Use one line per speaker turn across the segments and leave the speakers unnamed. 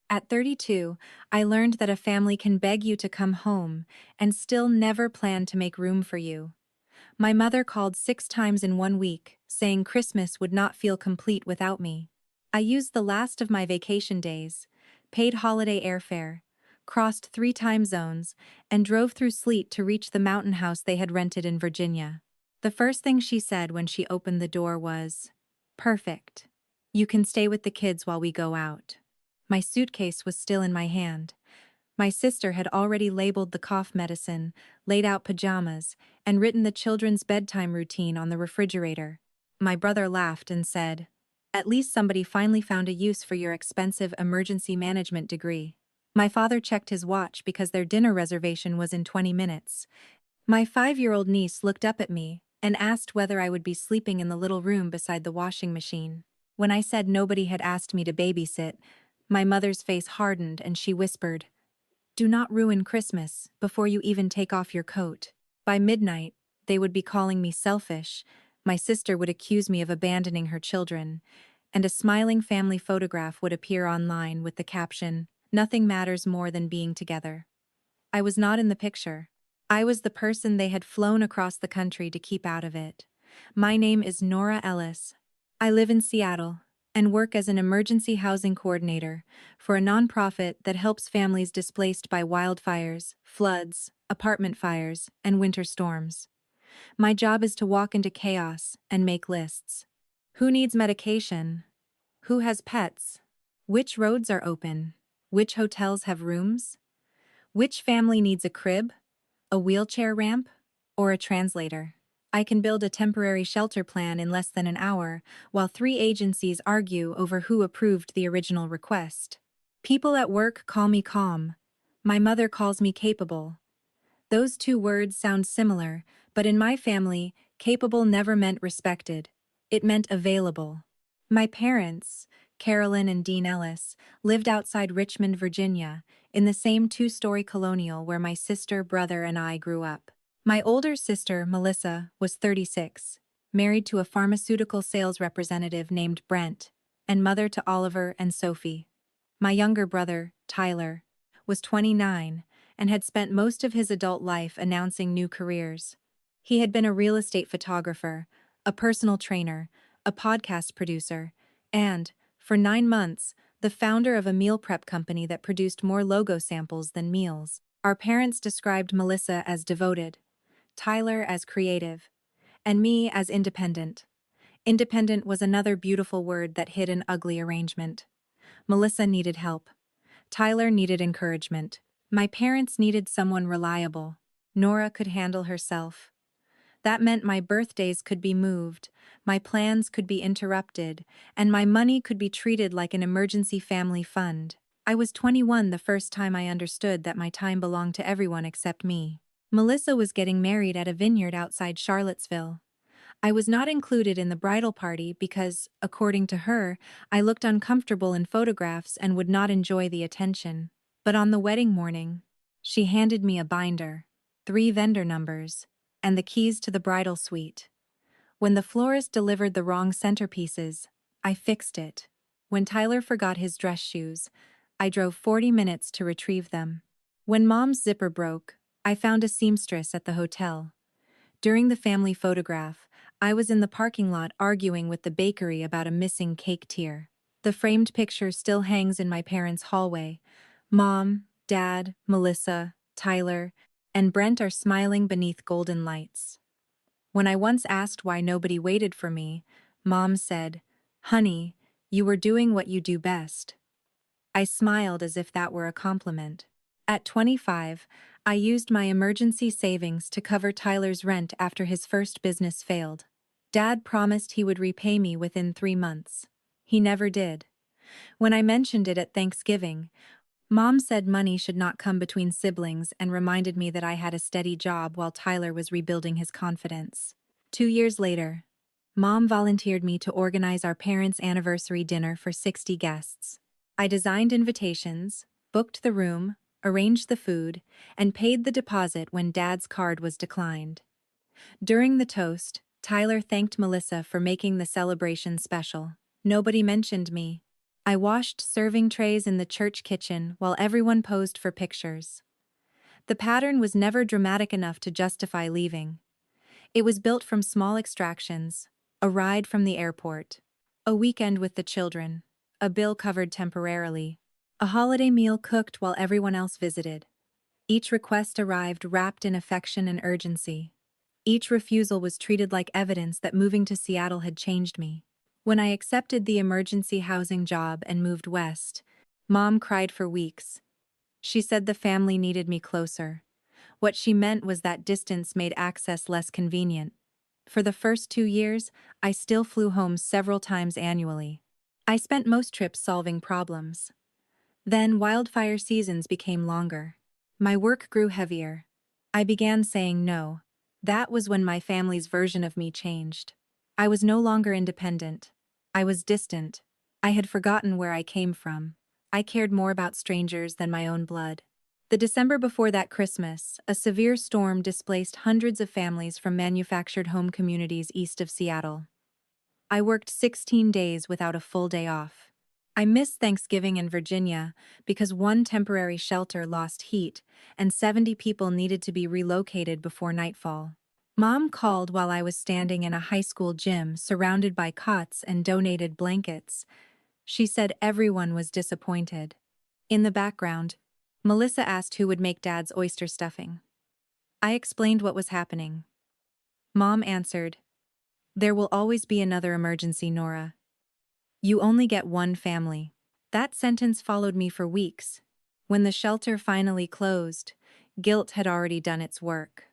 At 32, I learned that a family can beg you to come home and still never plan to make room for you. My mother called 6 times in one week, saying Christmas would not feel complete without me. I used the last of my vacation days, paid holiday airfare, crossed 3 time zones, and drove through sleet to reach the mountain house they had rented in Virginia. The first thing she said when she opened the door was, "Perfect. You can stay with the kids while we go out." My suitcase was still in my hand. My sister had already labeled the cough medicine, laid out pajamas, and written the children's bedtime routine on the refrigerator. My brother laughed and said, "At least somebody finally found a use for your expensive emergency management degree." My father checked his watch because their dinner reservation was in 20 minutes. My 5-year-old niece looked up at me and asked whether I would be sleeping in the little room beside the washing machine. When I said nobody had asked me to babysit, my mother's face hardened and she whispered, "Do not ruin Christmas before you even take off your coat." By midnight, they would be calling me selfish, my sister would accuse me of abandoning her children, and a smiling family photograph would appear online with the caption, "Nothing matters more than being together." I was not in the picture. I was the person they had flown across the country to keep out of it. My name is Nora Ellis. I live in Seattle and work as an emergency housing coordinator for a nonprofit that helps families displaced by wildfires, floods, apartment fires, and winter storms. My job is to walk into chaos and make lists. Who needs medication? Who has pets? Which roads are open? Which hotels have rooms? Which family needs a crib, a wheelchair ramp, or a translator? I can build a temporary shelter plan in less than an hour, while 3 agencies argue over who approved the original request. People at work call me calm. My mother calls me capable. Those two words sound similar, but in my family, capable never meant respected. It meant available. My parents, Carolyn and Dean Ellis, lived outside Richmond, Virginia, in the same 2-story colonial where my sister, brother, and I grew up. My older sister, Melissa, was 36, married to a pharmaceutical sales representative named Brent, and mother to Oliver and Sophie. My younger brother, Tyler, was 29 and had spent most of his adult life announcing new careers. He had been a real estate photographer, a personal trainer, a podcast producer, and, for 9 months, the founder of a meal prep company that produced more logo samples than meals. Our parents described Melissa as devoted, Tyler as creative, and me as independent. Independent was another beautiful word that hid an ugly arrangement. Melissa needed help. Tyler needed encouragement. My parents needed someone reliable. Nora could handle herself. That meant my birthdays could be moved, my plans could be interrupted, and my money could be treated like an emergency family fund. I was 21 the first time I understood that my time belonged to everyone except me. Melissa was getting married at a vineyard outside Charlottesville. I was not included in the bridal party because, according to her, I looked uncomfortable in photographs and would not enjoy the attention. But on the wedding morning, she handed me a binder, 3 vendor numbers, and the keys to the bridal suite. When the florist delivered the wrong centerpieces, I fixed it. When Tyler forgot his dress shoes, I drove 40 minutes to retrieve them. When Mom's zipper broke, I found a seamstress at the hotel. During the family photograph, I was in the parking lot arguing with the bakery about a missing cake tier. The framed picture still hangs in my parents' hallway. Mom, Dad, Melissa, Tyler, and Brent are smiling beneath golden lights. When I once asked why nobody waited for me, Mom said, "Honey, you were doing what you do best." I smiled as if that were a compliment. At 25, I used my emergency savings to cover Tyler's rent after his first business failed. Dad promised he would repay me within 3 months. He never did. When I mentioned it at Thanksgiving, Mom said money should not come between siblings and reminded me that I had a steady job while Tyler was rebuilding his confidence. 2 years later, Mom volunteered me to organize our parents' anniversary dinner for 60 guests. I designed invitations, booked the room, arranged the food, and paid the deposit when Dad's card was declined. During the toast, Tyler thanked Melissa for making the celebration special. Nobody mentioned me. I washed serving trays in the church kitchen while everyone posed for pictures. The pattern was never dramatic enough to justify leaving. It was built from small extractions, a ride from the airport, a weekend with the children, a bill covered temporarily, a holiday meal cooked while everyone else visited. Each request arrived wrapped in affection and urgency. Each refusal was treated like evidence that moving to Seattle had changed me. When I accepted the emergency housing job and moved west, Mom cried for weeks. She said the family needed me closer. What she meant was that distance made access less convenient. For the first 2 years, I still flew home several times annually. I spent most trips solving problems. Then wildfire seasons became longer. My work grew heavier. I began saying no. That was when my family's version of me changed. I was no longer independent. I was distant. I had forgotten where I came from. I cared more about strangers than my own blood. The December before that Christmas, a severe storm displaced hundreds of families from manufactured home communities east of Seattle. I worked 16 days without a full day off. I missed Thanksgiving in Virginia because one temporary shelter lost heat and 70 people needed to be relocated before nightfall. Mom called while I was standing in a high school gym surrounded by cots and donated blankets. She said everyone was disappointed. In the background, Melissa asked who would make Dad's oyster stuffing. I explained what was happening. Mom answered, "There will always be another emergency, Nora. You only get one family." That sentence followed me for weeks. When the shelter finally closed, guilt had already done its work.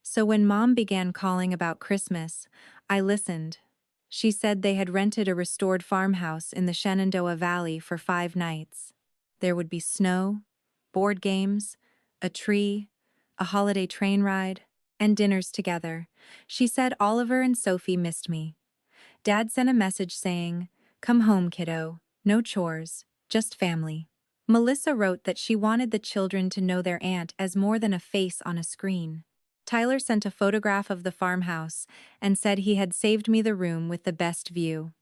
So when Mom began calling about Christmas, I listened. She said they had rented a restored farmhouse in the Shenandoah Valley for 5 nights. There would be snow, board games, a tree, a holiday train ride, and dinners together. She said Oliver and Sophie missed me. Dad sent a message saying, "Come home, kiddo. No chores, just family." Melissa wrote that she wanted the children to know their aunt as more than a face on a screen. Tyler sent a photograph of the farmhouse and said he had saved me the room with the best view.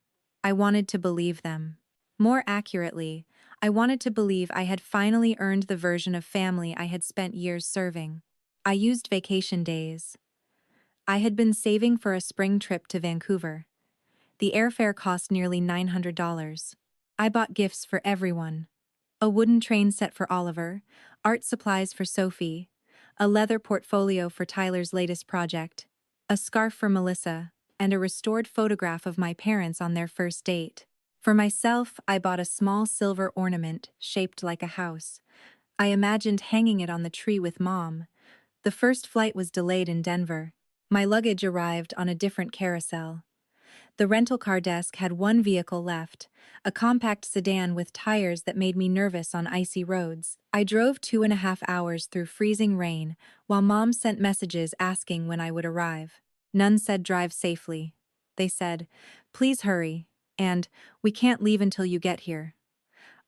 I wanted to believe them. More accurately, I wanted to believe I had finally earned the version of family I had spent years serving. I used vacation days. I had been saving for a spring trip to Vancouver. The airfare cost nearly $900. I bought gifts for everyone. A wooden train set for Oliver, art supplies for Sophie, a leather portfolio for Tyler's latest project, a scarf for Melissa, and a restored photograph of my parents on their first date. For myself, I bought a small silver ornament shaped like a house. I imagined hanging it on the tree with Mom. The first flight was delayed in Denver. My luggage arrived on a different carousel. The rental car desk had one vehicle left, a compact sedan with tires that made me nervous on icy roads. I drove 2.5 hours through freezing rain, while Mom sent messages asking when I would arrive. None said drive safely. They said, "Please hurry," and "We can't leave until you get here."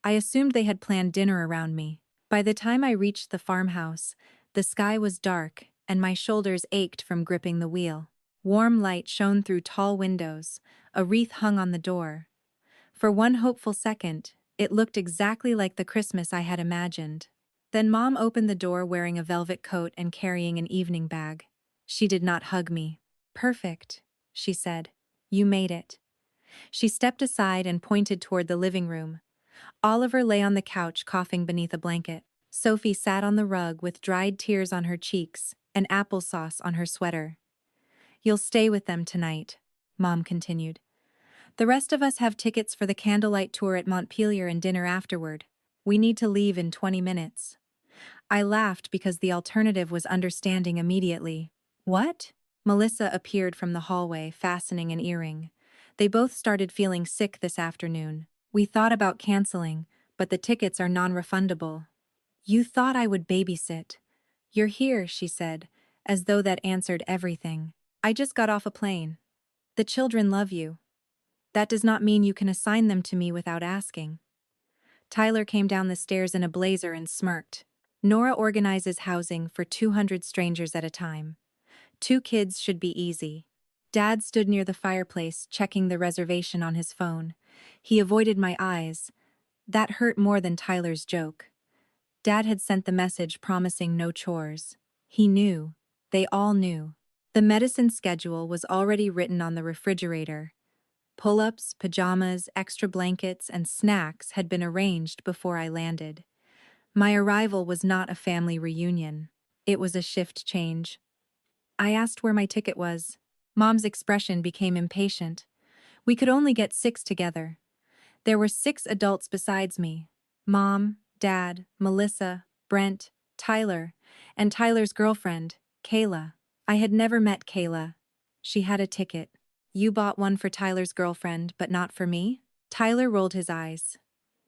I assumed they had planned dinner around me. By the time I reached the farmhouse, the sky was dark and my shoulders ached from gripping the wheel. Warm light shone through tall windows, a wreath hung on the door. For one hopeful second, it looked exactly like the Christmas I had imagined. Then Mom opened the door wearing a velvet coat and carrying an evening bag. She did not hug me. "Perfect," she said. "You made it." She stepped aside and pointed toward the living room. Oliver lay on the couch coughing beneath a blanket. Sophie sat on the rug with dried tears on her cheeks and applesauce on her sweater. "You'll stay with them tonight," Mom continued. "The rest of us have tickets for the candlelight tour at Montpelier and dinner afterward. We need to leave in 20 minutes. I laughed because the alternative was understanding immediately. "What?" Melissa appeared from the hallway, fastening an earring. "They both started feeling sick this afternoon. We thought about canceling, but the tickets are non-refundable." "You thought I would babysit. You're here," she said, as though that answered everything. "I just got off a plane. The children love you. That does not mean you can assign them to me without asking." Tyler came down the stairs in a blazer and smirked. "Nora organizes housing for 200 strangers at a time. 2 kids should be easy." Dad stood near the fireplace, checking the reservation on his phone. He avoided my eyes. That hurt more than Tyler's joke. Dad had sent the message promising no chores. He knew. They all knew. The medicine schedule was already written on the refrigerator. Pull-ups, pajamas, extra blankets, and snacks had been arranged before I landed. My arrival was not a family reunion. It was a shift change. I asked where my ticket was. Mom's expression became impatient. We could only get 6 together. There were 6 adults besides me. Mom, Dad, Melissa, Brent, Tyler, and Tyler's girlfriend, Kayla. I had never met Kayla. She had a ticket. You bought one for Tyler's girlfriend, but not for me? Tyler rolled his eyes.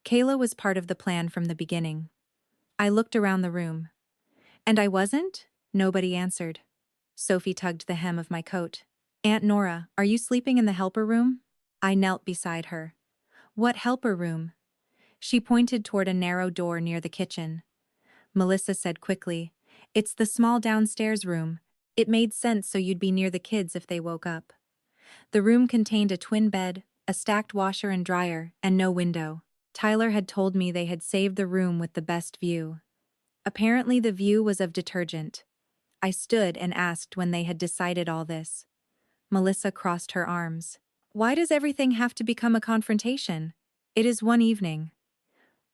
Kayla was part of the plan from the beginning. I looked around the room. And I wasn't? Nobody answered. Sophie tugged the hem of my coat. Aunt Nora, are you sleeping in the helper room? I knelt beside her. What helper room? She pointed toward a narrow door near the kitchen. Melissa said quickly, It's the small downstairs room. It made sense so you'd be near the kids if they woke up. The room contained a twin bed, a stacked washer and dryer, and no window. Tyler had told me they had saved the room with the best view. Apparently the view was of detergent. I stood and asked when they had decided all this. Melissa crossed her arms. Why does everything have to become a confrontation? It is one evening.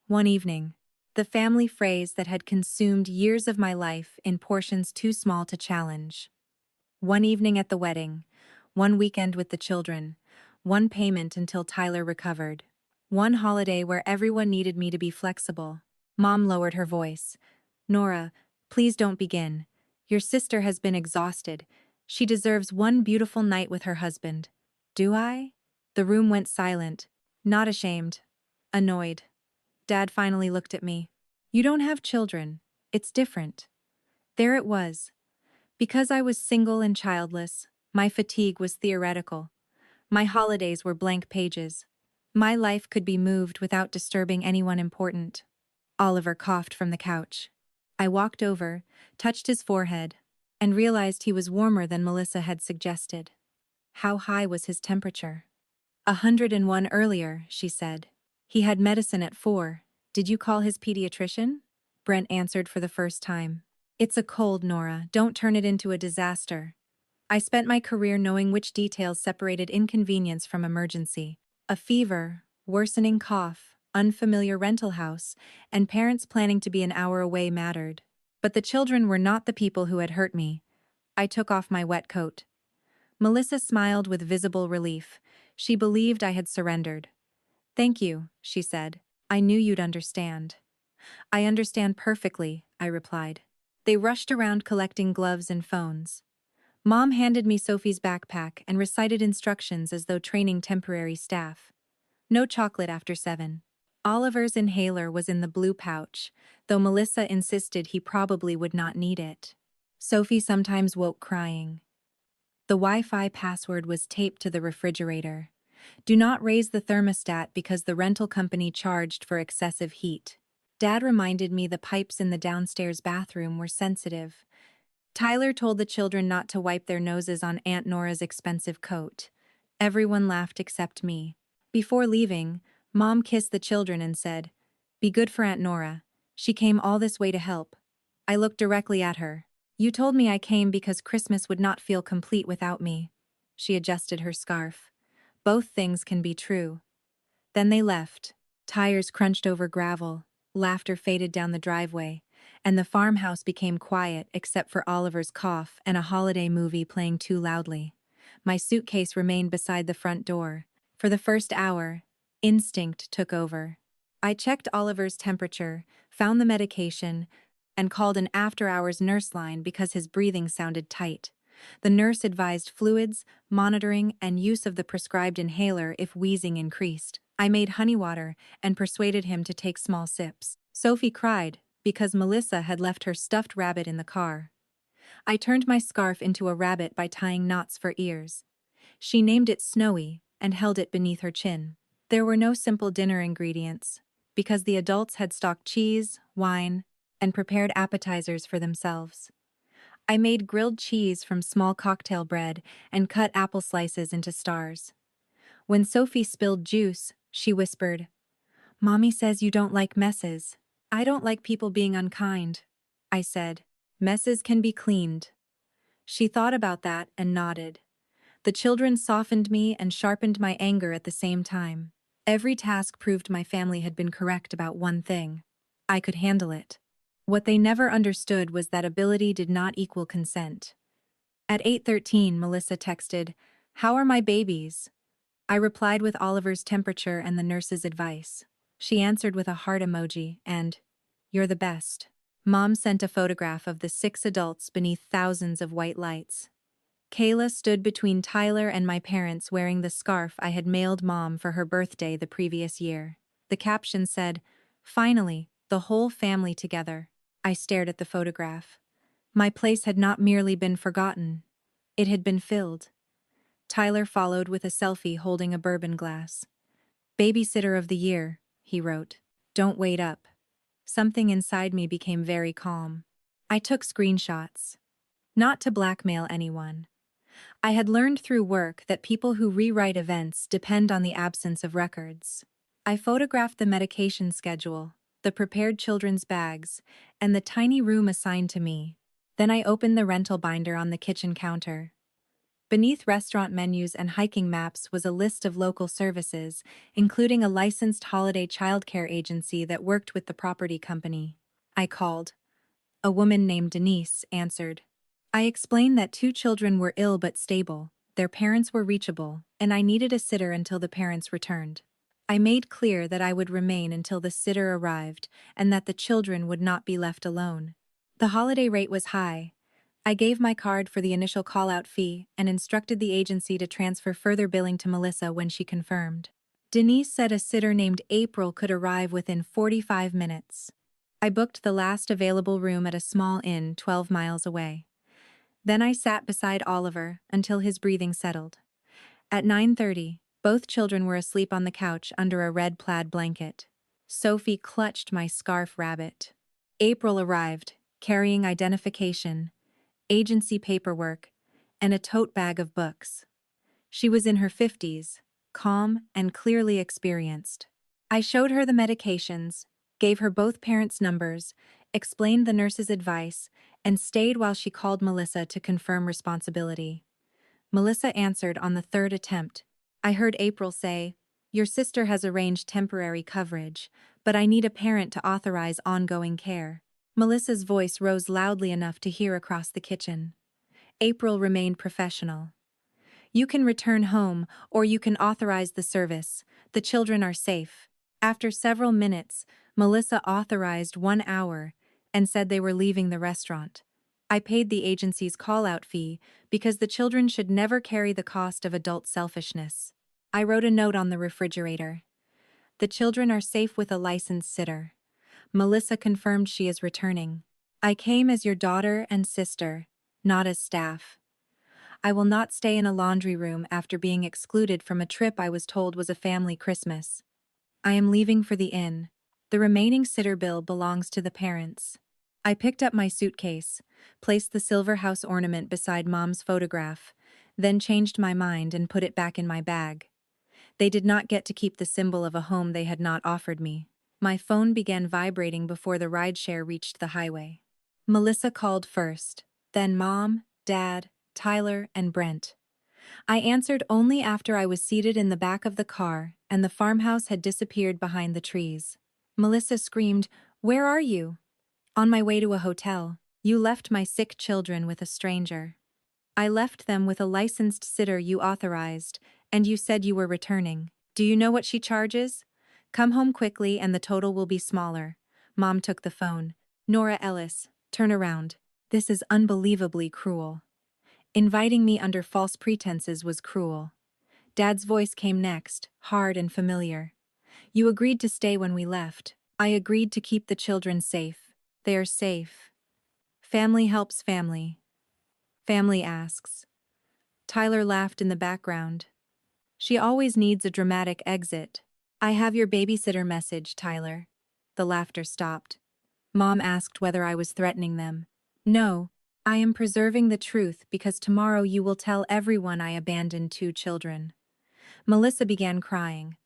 One evening. The family phrase that had consumed years of my life in portions too small to challenge. One evening at the wedding. One weekend with the children. One payment until Tyler recovered. One holiday where everyone needed me to be flexible. Mom lowered her voice. Nora, please don't begin. Your sister has been exhausted. She deserves one beautiful night with her husband. Do I? The room went silent. Not ashamed. Annoyed. Dad finally looked at me. You don't have children. It's different. There it was. Because I was single and childless, my fatigue was theoretical. My holidays were blank pages. My life could be moved without disturbing anyone important. Oliver coughed from the couch. I walked over, touched his forehead, and realized he was warmer than Melissa had suggested. How high was his temperature? 101 earlier, she said. He had medicine at 4. Did you call his pediatrician? Brent answered for the first time. It's a cold, Nora. Don't turn it into a disaster. I spent my career knowing which details separated inconvenience from emergency. A fever, worsening cough, unfamiliar rental house, and parents planning to be an hour away mattered. But the children were not the people who had hurt me. I took off my wet coat. Melissa smiled with visible relief. She believed I had surrendered. Thank you, she said. I knew you'd understand. I understand perfectly, I replied. They rushed around collecting gloves and phones. Mom handed me Sophie's backpack and recited instructions as though training temporary staff. No chocolate after 7. Oliver's inhaler was in the blue pouch, though Melissa insisted he probably would not need it. Sophie sometimes woke crying. The Wi-Fi password was taped to the refrigerator. Do not raise the thermostat because the rental company charged for excessive heat. Dad reminded me the pipes in the downstairs bathroom were sensitive. Tyler told the children not to wipe their noses on Aunt Nora's expensive coat. Everyone laughed except me. Before leaving, Mom kissed the children and said, Be good for Aunt Nora. She came all this way to help. I looked directly at her. You told me I came because Christmas would not feel complete without me. She adjusted her scarf. Both things can be true. Then they left. Tires crunched over gravel, laughter faded down the driveway, and the farmhouse became quiet except for Oliver's cough and a holiday movie playing too loudly. My suitcase remained beside the front door. For the first hour, instinct took over. I checked Oliver's temperature, found the medication, and called an after-hours nurse line because his breathing sounded tight. The nurse advised fluids, monitoring, and use of the prescribed inhaler if wheezing increased. I made honey water and persuaded him to take small sips. Sophie cried because Melissa had left her stuffed rabbit in the car. I turned my scarf into a rabbit by tying knots for ears. She named it Snowy and held it beneath her chin. There were no simple dinner ingredients, because the adults had stocked cheese, wine, and prepared appetizers for themselves. I made grilled cheese from small cocktail bread and cut apple slices into stars. When Sophie spilled juice, She whispered, "Mommy says you don't like messes." "I don't like people being unkind," I said. "Messes can be cleaned." She thought about that and nodded. The children softened me and sharpened my anger at the same time. Every task proved my family had been correct about one thing: I could handle it. What they never understood was that ability did not equal consent. At 8:13, Melissa texted, "How are my babies?" I replied with Oliver's temperature and the nurse's advice. She answered with a heart emoji and, "You're the best." Mom sent a photograph of the 6 adults beneath thousands of white lights. Kayla stood between Tyler and my parents wearing the scarf I had mailed Mom for her birthday the previous year. The caption said, "Finally, the whole family together." I stared at the photograph. My place had not merely been forgotten. It had been filled. Tyler followed with a selfie holding a bourbon glass. "Babysitter of the year," he wrote. "Don't wait up." Something inside me became very calm. I took screenshots. Not to blackmail anyone. I had learned through work that people who rewrite events depend on the absence of records. I photographed the medication schedule, the prepared children's bags, and the tiny room assigned to me. Then I opened the rental binder on the kitchen counter. Beneath restaurant menus and hiking maps was a list of local services, including a licensed holiday childcare agency that worked with the property company. I called. A woman named Denise answered. I explained that 2 children were ill but stable, their parents were reachable, and I needed a sitter until the parents returned. I made clear that I would remain until the sitter arrived and that the children would not be left alone. The holiday rate was high. I gave my card for the initial call-out fee and instructed the agency to transfer further billing to Melissa when she confirmed. Denise said a sitter named April could arrive within 45 minutes. I booked the last available room at a small inn 12 miles away. Then I sat beside Oliver until his breathing settled. At 9:30, both children were asleep on the couch under a red plaid blanket. Sophie clutched my scarf rabbit. April arrived, carrying identification, agency paperwork, and a tote bag of books. She was in her 50s, calm and clearly experienced. I showed her the medications, gave her both parents' numbers, explained the nurse's advice, and stayed while she called Melissa to confirm responsibility. Melissa answered on the 3rd attempt. I heard April say, "Your sister has arranged temporary coverage, but I need a parent to authorize ongoing care." Melissa's voice rose loudly enough to hear across the kitchen. April remained professional. "You can return home, or you can authorize the service. The children are safe." After several minutes, Melissa authorized 1 hour and said they were leaving the restaurant. I paid the agency's call-out fee because the children should never carry the cost of adult selfishness. I wrote a note on the refrigerator. "The children are safe with a licensed sitter. Melissa confirmed she is returning. I came as your daughter and sister, not as staff. I will not stay in a laundry room after being excluded from a trip I was told was a family Christmas. I am leaving for the inn. The remaining sitter bill belongs to the parents." I picked up my suitcase, placed the silver house ornament beside Mom's photograph, then changed my mind and put it back in my bag. They did not get to keep the symbol of a home they had not offered me. My phone began vibrating before the rideshare reached the highway. Melissa called first, then Mom, Dad, Tyler, and Brent. I answered only after I was seated in the back of the car and the farmhouse had disappeared behind the trees. Melissa screamed, "Where are you?" "On my way to a hotel. You left my sick children with a stranger." "I left them with a licensed sitter you authorized, and you said you were returning. Do you know what she charges? Come home quickly and the total will be smaller." Mom took the phone. "Nora Ellis, turn around. This is unbelievably cruel." Inviting me under false pretenses was cruel. Dad's voice came next, hard and familiar. "You agreed to stay when we left. I agreed to keep the children safe. They are safe. Family helps family. Family asks." Tyler laughed in the background. "She always needs a dramatic exit." "I have your babysitter message, Tyler." The laughter stopped. Mom asked whether I was threatening them. "No, I am preserving the truth because tomorrow you will tell everyone I abandoned 2 children." Melissa began crying.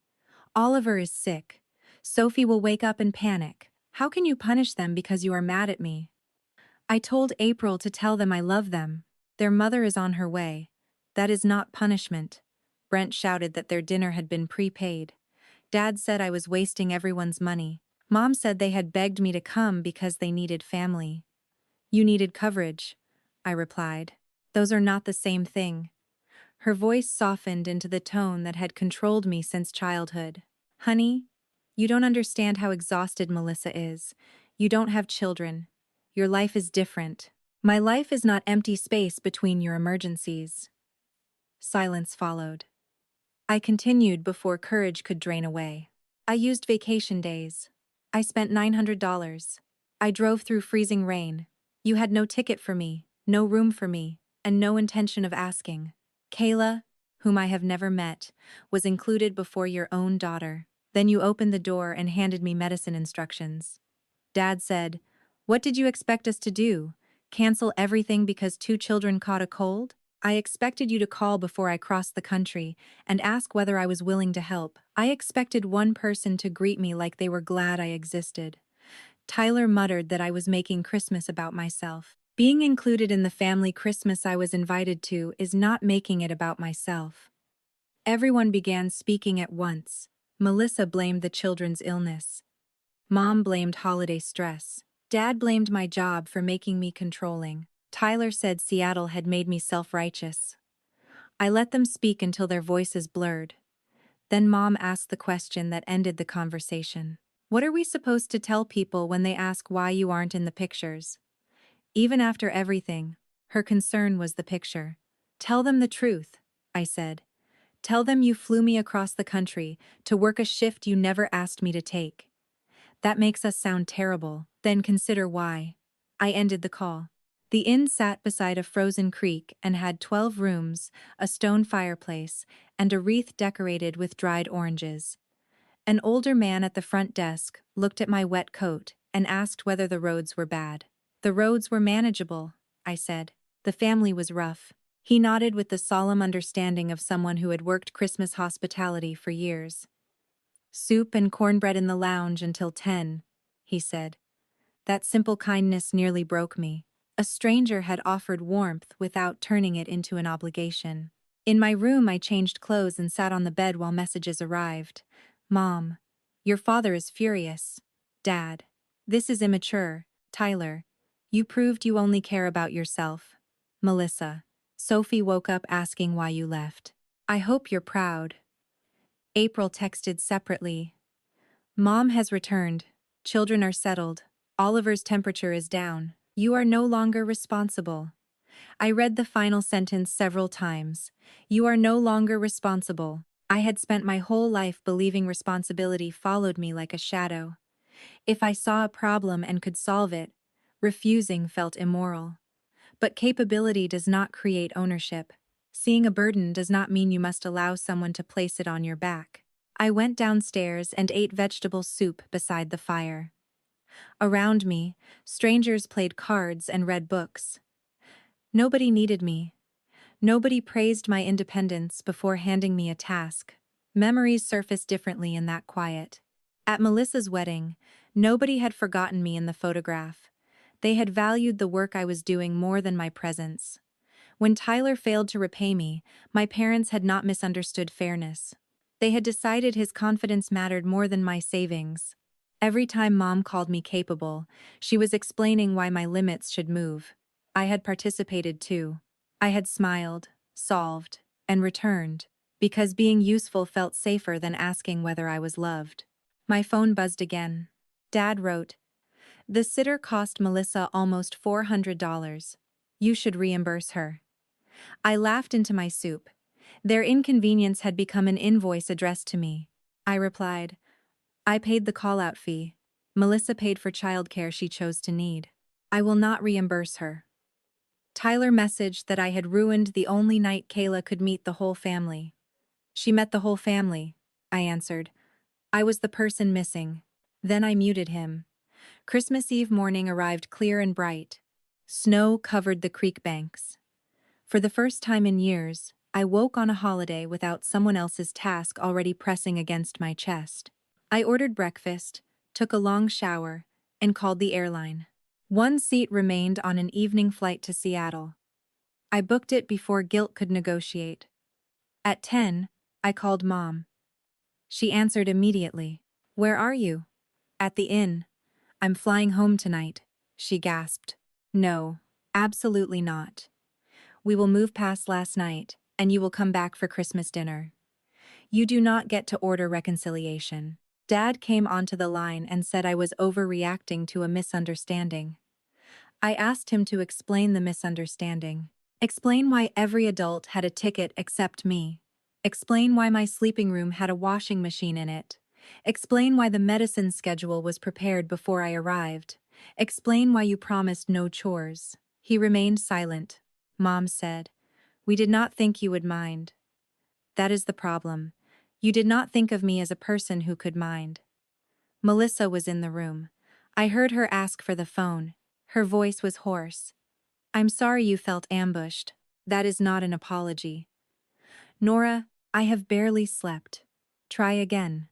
Oliver is sick. Sophie will wake up and panic. How can you punish them because you are mad at me? I told April to tell them I love them. Their mother is on her way. That is not punishment. Brent shouted that their dinner had been prepaid. Dad said I was wasting everyone's money. Mom said they had begged me to come because they needed family. You needed coverage, I replied. Those are not the same thing. Her voice softened into the tone that had controlled me since childhood. Honey, you don't understand how exhausted Melissa is. You don't have children. Your life is different. My life is not empty space between your emergencies. Silence followed. I continued before courage could drain away. I used vacation days. I spent $900. I drove through freezing rain. You had no ticket for me, no room for me, and no intention of asking. Kayla, whom I have never met, was included before your own daughter. Then you opened the door and handed me medicine instructions. Dad said, "What did you expect us to do? Cancel everything because 2 children caught a cold? I expected you to call before I crossed the country and ask whether I was willing to help. I expected one person to greet me like they were glad I existed." Tyler muttered that I was making Christmas about myself. Being included in the family Christmas I was invited to is not making it about myself. Everyone began speaking at once. Melissa blamed the children's illness. Mom blamed holiday stress. Dad blamed my job for making me controlling. Tyler said Seattle had made me self-righteous. I let them speak until their voices blurred. Then Mom asked the question that ended the conversation. What are we supposed to tell people when they ask why you aren't in the pictures? Even after everything, her concern was the picture. Tell them the truth, I said. Tell them you flew me across the country to work a shift you never asked me to take. That makes us sound terrible, then consider why. I ended the call. The inn sat beside a frozen creek and had 12 rooms, a stone fireplace, and a wreath decorated with dried oranges. An older man at the front desk looked at my wet coat and asked whether the roads were bad. The roads were manageable, I said. The family was rough. He nodded with the solemn understanding of someone who had worked Christmas hospitality for years. Soup and cornbread in the lounge until 10, he said. That simple kindness nearly broke me. A stranger had offered warmth without turning it into an obligation. In my room I changed clothes and sat on the bed while messages arrived. Mom, your father is furious. Dad, this is immature. Tyler, you proved you only care about yourself. Melissa, Sophie woke up asking why you left. I hope you're proud. April texted separately. Mom has returned. Children are settled. Oliver's temperature is down. You are no longer responsible. I read the final sentence several times. You are no longer responsible. I had spent my whole life believing responsibility followed me like a shadow. If I saw a problem and could solve it, refusing felt immoral. But capability does not create ownership. Seeing a burden does not mean you must allow someone to place it on your back. I went downstairs and ate vegetable soup beside the fire. Around me, strangers played cards and read books. Nobody needed me. Nobody praised my independence before handing me a task. Memories surfaced differently in that quiet. At Melissa's wedding, nobody had forgotten me in the photograph. They had valued the work I was doing more than my presence. When Tyler failed to repay me, my parents had not misunderstood fairness. They had decided his confidence mattered more than my savings. Every time Mom called me capable, she was explaining why my limits should move. I had participated too. I had smiled, solved, and returned, because being useful felt safer than asking whether I was loved. My phone buzzed again. Dad wrote, "The sitter cost Melissa almost $400. You should reimburse her." I laughed into my soup. Their inconvenience had become an invoice addressed to me. I replied, "I paid the call-out fee. Melissa paid for childcare she chose to need. I will not reimburse her." Tyler messaged that I had ruined the only night Kayla could meet the whole family. "She met the whole family," I answered. I was the person missing. Then I muted him. Christmas Eve morning arrived clear and bright. Snow covered the creek banks. For the first time in years, I woke on a holiday without someone else's task already pressing against my chest. I ordered breakfast, took a long shower, and called the airline. One seat remained on an evening flight to Seattle. I booked it before guilt could negotiate. At 10, I called Mom. She answered immediately. "Where are you?" "At the inn. I'm flying home tonight," she gasped. "No, absolutely not. We will move past last night, and you will come back for Christmas dinner. You do not get to order reconciliation." Dad came onto the line and said I was overreacting to a misunderstanding. I asked him to explain the misunderstanding. Explain why every adult had a ticket except me. Explain why my sleeping room had a washing machine in it. Explain why the medicine schedule was prepared before I arrived. Explain why you promised no chores. He remained silent. Mom said, "We did not think you would mind." That is the problem. You did not think of me as a person who could mind. Melissa was in the room. I heard her ask for the phone. Her voice was hoarse. "I'm sorry you felt ambushed. That is not an apology." "Nora, I have barely slept. Try again."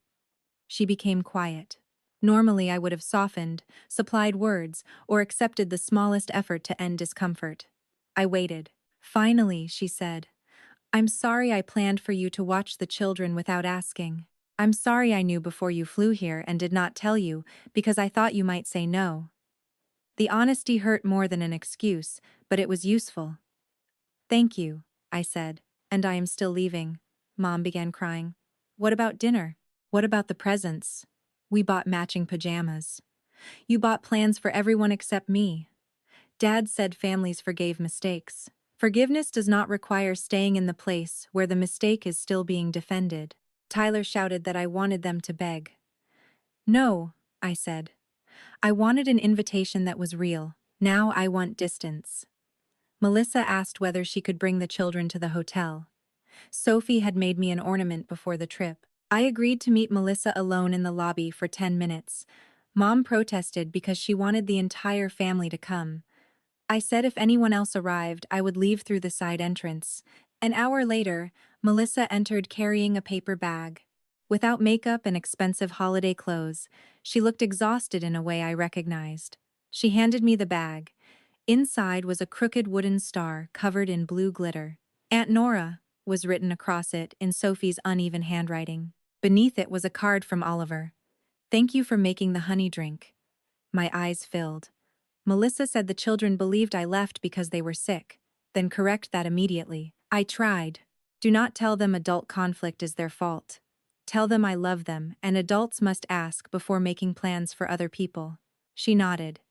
She became quiet. Normally I would have softened, supplied words, or accepted the smallest effort to end discomfort. I waited. Finally, she said, "I'm sorry I planned for you to watch the children without asking. I'm sorry I knew before you flew here and did not tell you because I thought you might say no." The honesty hurt more than an excuse, but it was useful. "Thank you," I said, "and I am still leaving." Mom began crying. "What about dinner? What about the presents? We bought matching pajamas. You bought plans for everyone except me." Dad said families forgave mistakes. Forgiveness does not require staying in the place where the mistake is still being defended. Tyler shouted that I wanted them to beg. "No," I said. "I wanted an invitation that was real. Now I want distance." Melissa asked whether she could bring the children to the hotel. Sophie had made me an ornament before the trip. I agreed to meet Melissa alone in the lobby for 10 minutes. Mom protested because she wanted the entire family to come. I said if anyone else arrived, I would leave through the side entrance. An hour later, Melissa entered carrying a paper bag. Without makeup and expensive holiday clothes, she looked exhausted in a way I recognized. She handed me the bag. Inside was a crooked wooden star covered in blue glitter. "Aunt Nora" was written across it in Sophie's uneven handwriting. Beneath it was a card from Oliver. "Thank you for making the honey drink." My eyes filled. Melissa said the children believed I left because they were sick. Then correct that immediately. I tried. "Do not tell them adult conflict is their fault. Tell them I love them and adults must ask before making plans for other people." She nodded.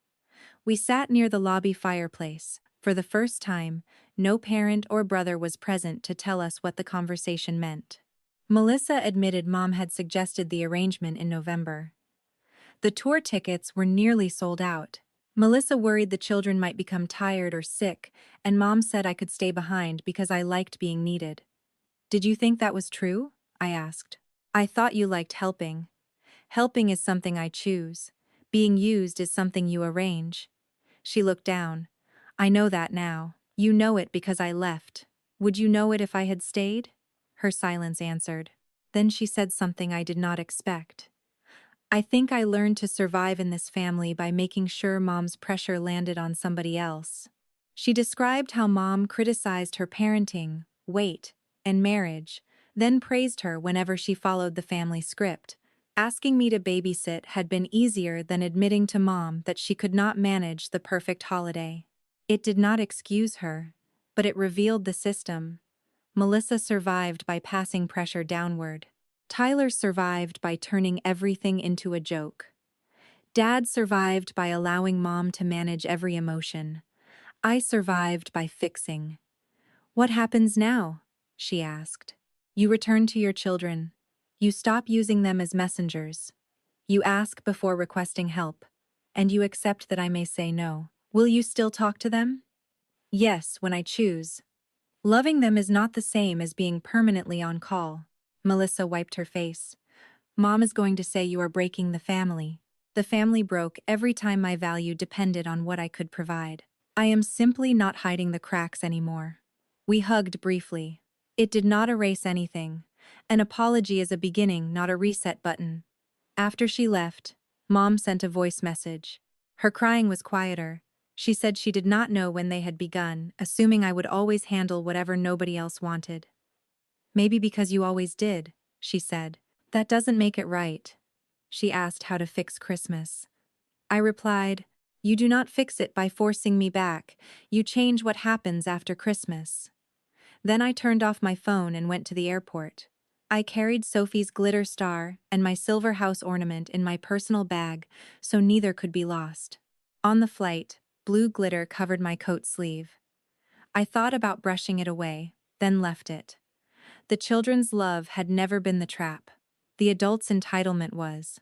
We sat near the lobby fireplace. For the first time, no parent or brother was present to tell us what the conversation meant. Melissa admitted Mom had suggested the arrangement in November. The tour tickets were nearly sold out. Melissa worried the children might become tired or sick, and Mom said I could stay behind because I liked being needed. "Did you think that was true?" I asked. "I thought you liked helping. Helping is something I choose. Being used is something you arrange." She looked down. "I know that now. You know it because I left. Would you know it if I had stayed?" Her silence answered. Then she said something I did not expect. "I think I learned to survive in this family by making sure Mom's pressure landed on somebody else." She described how Mom criticized her parenting, weight, and marriage, then praised her whenever she followed the family script. Asking me to babysit had been easier than admitting to Mom that she could not manage the perfect holiday. It did not excuse her, but it revealed the system. Melissa survived by passing pressure downward. Tyler survived by turning everything into a joke. Dad survived by allowing Mom to manage every emotion. I survived by fixing. "What happens now?" she asked. "You return to your children. You stop using them as messengers. You ask before requesting help. And you accept that I may say no. Will you still talk to them?" "Yes, when I choose." Loving them is not the same as being permanently on call. Melissa wiped her face. "Mom is going to say you are breaking the family." The family broke every time my value depended on what I could provide. I am simply not hiding the cracks anymore. We hugged briefly. It did not erase anything. An apology is a beginning, not a reset button. After she left, Mom sent a voice message. Her crying was quieter. She said she did not know when they had begun, assuming I would always handle whatever nobody else wanted. Maybe because you always did, she said. That doesn't make it right. She asked how to fix Christmas. I replied, you do not fix it by forcing me back, you change what happens after Christmas. Then I turned off my phone and went to the airport. I carried Sophie's glitter star and my silver house ornament in my personal bag, so neither could be lost. On the flight, blue glitter covered my coat sleeve. I thought about brushing it away, then left it. The children's love had never been the trap. The adults' entitlement was.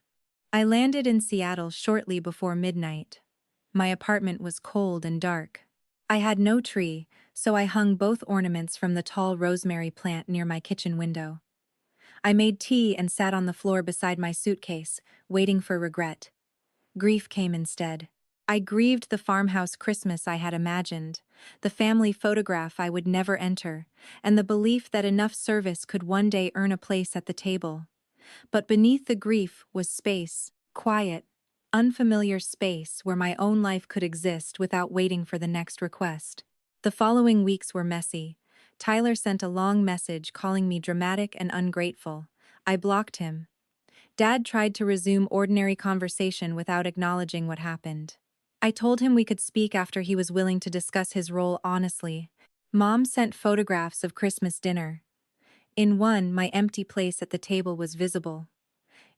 I landed in Seattle shortly before midnight. My apartment was cold and dark. I had no tree, so I hung both ornaments from the tall rosemary plant near my kitchen window. I made tea and sat on the floor beside my suitcase, waiting for regret. Grief came instead. I grieved the farmhouse Christmas I had imagined, the family photograph I would never enter, and the belief that enough service could one day earn a place at the table. But beneath the grief was space, quiet, unfamiliar space where my own life could exist without waiting for the next request. The following weeks were messy. Tyler sent a long message calling me dramatic and ungrateful. I blocked him. Dad tried to resume ordinary conversation without acknowledging what happened. I told him we could speak after he was willing to discuss his role honestly. Mom sent photographs of Christmas dinner. In one, my empty place at the table was visible.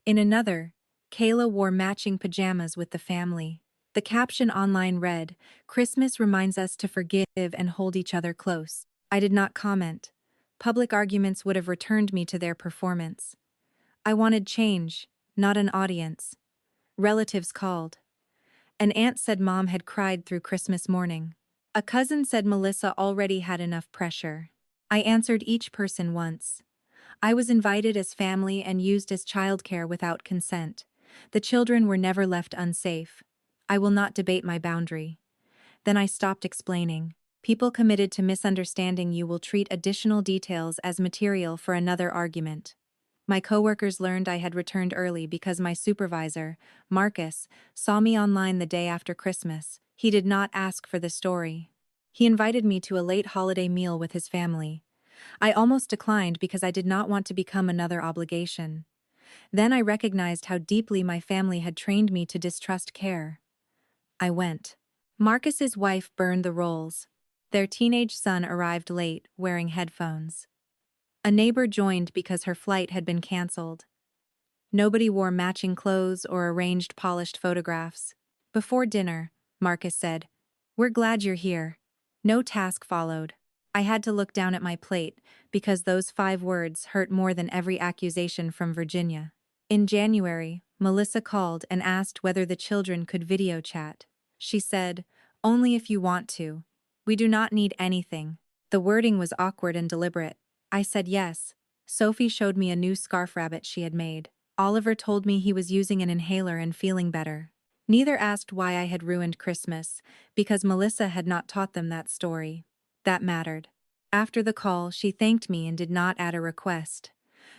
In another, Kayla wore matching pajamas with the family. The caption online read, "Christmas reminds us to forgive and hold each other close." I did not comment. Public arguments would have returned me to their performance. I wanted change, not an audience. Relatives called. An aunt said Mom had cried through Christmas morning. A cousin said Melissa already had enough pressure. I answered each person once. I was invited as family and used as childcare without consent. The children were never left unsafe. I will not debate my boundary. Then I stopped explaining. People committed to misunderstanding you will treat additional details as material for another argument. My coworkers learned I had returned early because my supervisor, Marcus, saw me online the day after Christmas. He did not ask for the story. He invited me to a late holiday meal with his family. I almost declined because I did not want to become another obligation. Then I recognized how deeply my family had trained me to distrust care. I went. Marcus's wife burned the rolls. Their teenage son arrived late, wearing headphones. A neighbor joined because her flight had been canceled. Nobody wore matching clothes or arranged polished photographs. Before dinner, Marcus said, "We're glad you're here." No task followed. I had to look down at my plate because those 5 words hurt more than every accusation from Virginia. In January, Melissa called and asked whether the children could video chat. She said, "Only if you want to. We do not need anything." The wording was awkward and deliberate. I said yes. Sophie showed me a new scarf rabbit she had made. Oliver told me he was using an inhaler and feeling better. Neither asked why I had ruined Christmas, because Melissa had not taught them that story. That mattered. After the call, she thanked me and did not add a request.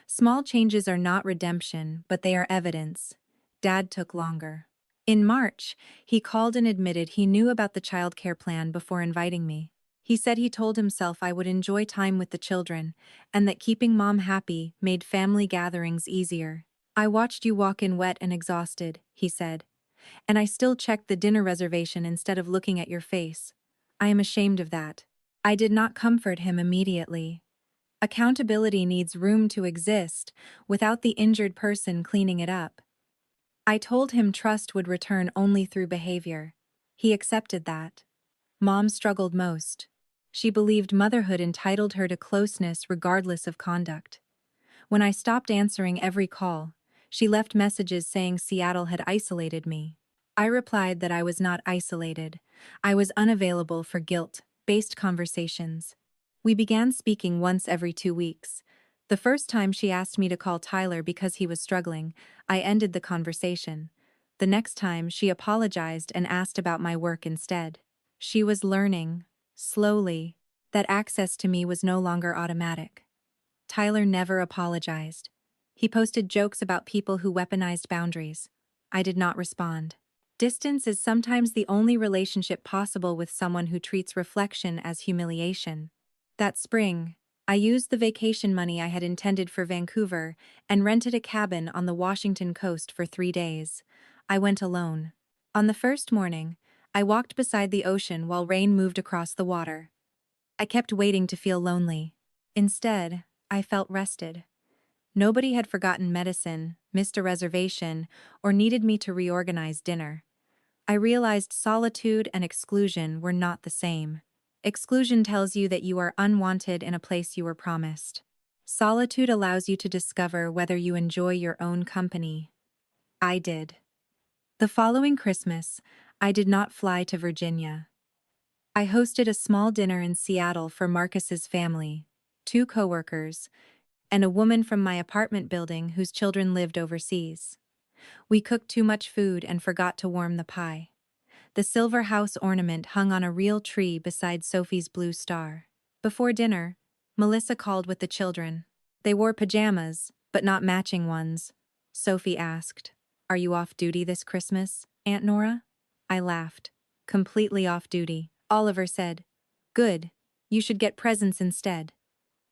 Small changes are not redemption, but they are evidence. Dad took longer. In March, he called and admitted he knew about the childcare plan before inviting me. He said he told himself I would enjoy time with the children, and that keeping Mom happy made family gatherings easier. "I watched you walk in wet and exhausted," he said. "And I still checked the dinner reservation instead of looking at your face. I am ashamed of that." I did not comfort him immediately. Accountability needs room to exist, without the injured person cleaning it up. I told him trust would return only through behavior. He accepted that. Mom struggled most. She believed motherhood entitled her to closeness regardless of conduct. When I stopped answering every call, she left messages saying Seattle had isolated me. I replied that I was not isolated. I was unavailable for guilt-based conversations. We began speaking once every 2 weeks. The first time she asked me to call Tyler because he was struggling, I ended the conversation. The next time she apologized and asked about my work instead. She was learning, slowly, that access to me was no longer automatic. Tyler never apologized. He posted jokes about people who weaponized boundaries. I did not respond. Distance is sometimes the only relationship possible with someone who treats reflection as humiliation. That spring, I used the vacation money I had intended for Vancouver and rented a cabin on the Washington coast for 3 days. I went alone. On the first morning, I walked beside the ocean while rain moved across the water. I kept waiting to feel lonely. Instead, I felt rested. Nobody had forgotten medicine, missed a reservation, or needed me to reorganize dinner. I realized solitude and exclusion were not the same. Exclusion tells you that you are unwanted in a place you were promised. Solitude allows you to discover whether you enjoy your own company. I did. The following Christmas, I did not fly to Virginia. I hosted a small dinner in Seattle for Marcus's family, 2 coworkers, and a woman from my apartment building whose children lived overseas. We cooked too much food and forgot to warm the pie. The silver house ornament hung on a real tree beside Sophie's blue star. Before dinner, Melissa called with the children. They wore pajamas, but not matching ones. Sophie asked, "Are you off duty this Christmas, Aunt Nora?" I laughed. "Completely off duty." Oliver said, "Good. You should get presents instead."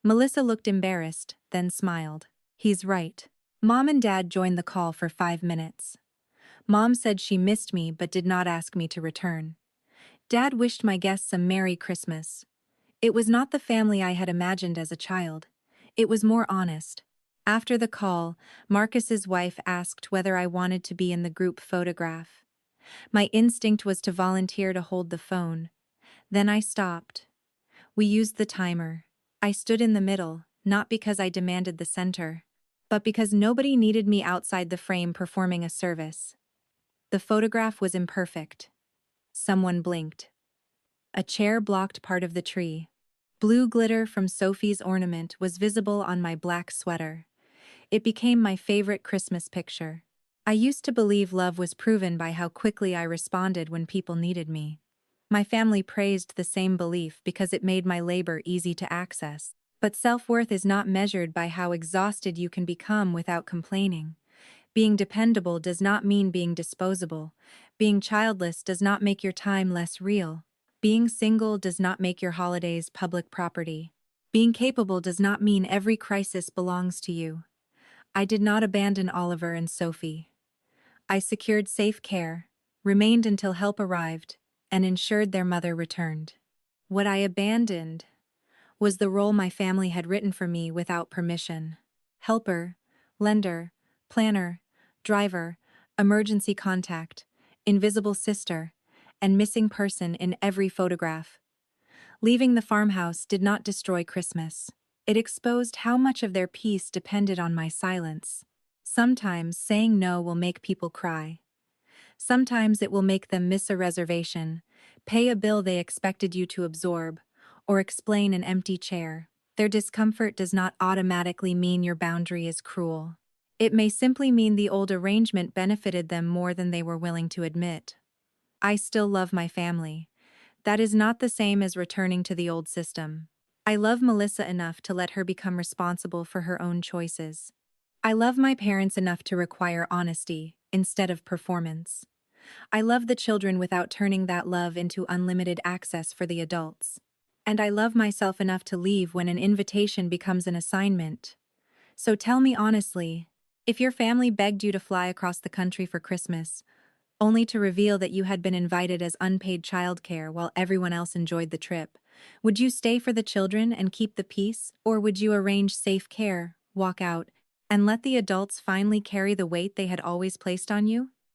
Melissa looked embarrassed, then smiled. "He's right." Mom and Dad joined the call for 5 minutes. Mom said she missed me but did not ask me to return. Dad wished my guests a Merry Christmas. It was not the family I had imagined as a child. It was more honest. After the call, Marcus's wife asked whether I wanted to be in the group photograph. My instinct was to volunteer to hold the phone. Then I stopped. We used the timer. I stood in the middle, not because I demanded the center, but because nobody needed me outside the frame performing a service. The photograph was imperfect. Someone blinked. A chair blocked part of the tree. Blue glitter from Sophie's ornament was visible on my black sweater. It became my favorite Christmas picture. I used to believe love was proven by how quickly I responded when people needed me. My family praised the same belief because it made my labor easy to access. But self-worth is not measured by how exhausted you can become without complaining. Being dependable does not mean being disposable. Being childless does not make your time less real. Being single does not make your holidays public property. Being capable does not mean every crisis belongs to you. I did not abandon Oliver and Sophie. I secured safe care, remained until help arrived, and ensured their mother returned. What I abandoned was the role my family had written for me without permission. Helper, lender, planner, driver, emergency contact, invisible sister, and missing person in every photograph. Leaving the farmhouse did not destroy Christmas. It exposed how much of their peace depended on my silence. Sometimes saying no will make people cry. Sometimes it will make them miss a reservation, pay a bill they expected you to absorb, or explain an empty chair. Their discomfort does not automatically mean your boundary is cruel. It may simply mean the old arrangement benefited them more than they were willing to admit. I still love my family. That is not the same as returning to the old system. I love Melissa enough to let her become responsible for her own choices. I love my parents enough to require honesty instead of performance. I love the children without turning that love into unlimited access for the adults. And I love myself enough to leave when an invitation becomes an assignment. So tell me honestly, if your family begged you to fly across the country for Christmas, only to reveal that you had been invited as unpaid childcare while everyone else enjoyed the trip, would you stay for the children and keep the peace, or would you arrange safe care, walk out, and let the adults finally carry the weight they had always placed on you?